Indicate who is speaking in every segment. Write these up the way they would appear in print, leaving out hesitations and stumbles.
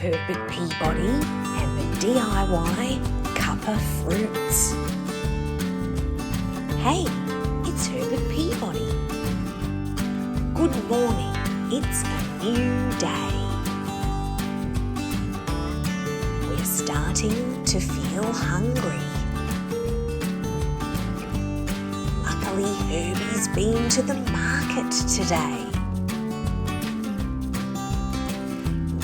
Speaker 1: Herbert Peabody and the DIY Cuppa Fruits. Hey, it's Herbert Peabody. Good morning, it's a new day. We're starting to feel hungry. Luckily, Herbie's been to the market today.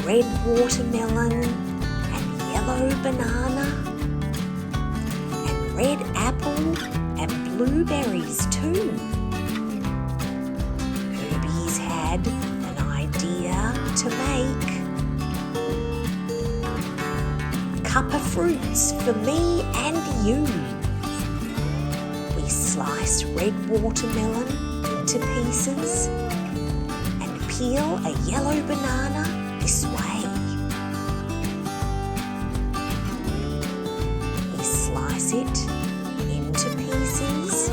Speaker 1: Red watermelon and yellow banana and red apple and blueberries too. Herbie's had an idea to make Cuppa Fruits for me and you. We slice red watermelon into pieces and peel a yellow banana this way. We slice it into pieces.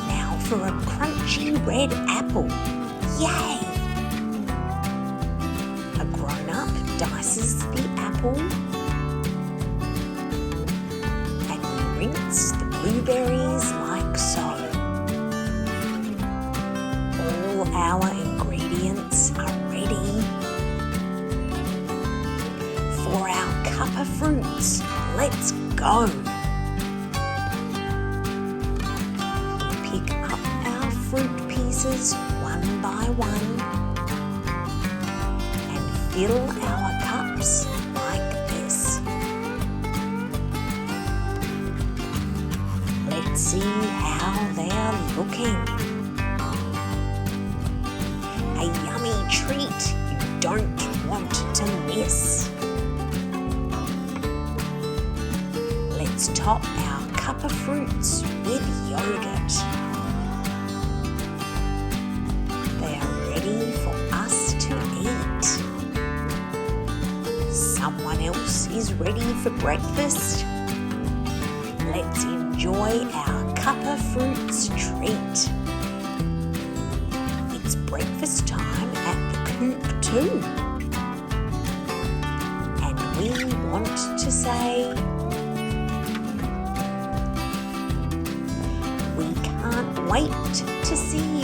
Speaker 1: Now for a crunchy red apple. Yay! A grown-up dices the apple and we rinse the blueberries like so. All our ingredients are ready for our Cuppa Fruits. Let's go! We pick up our fruit pieces one by one and fill our cups like this. Let's see how they're looking. A yummy treat you don't want to miss. Let's top our Cuppa Fruits with yogurt. They are ready for us to eat. Someone else is ready for breakfast. Let's enjoy our Cuppa Fruits treat. It's breakfast time at the coop too. And we want to say, we can't wait to see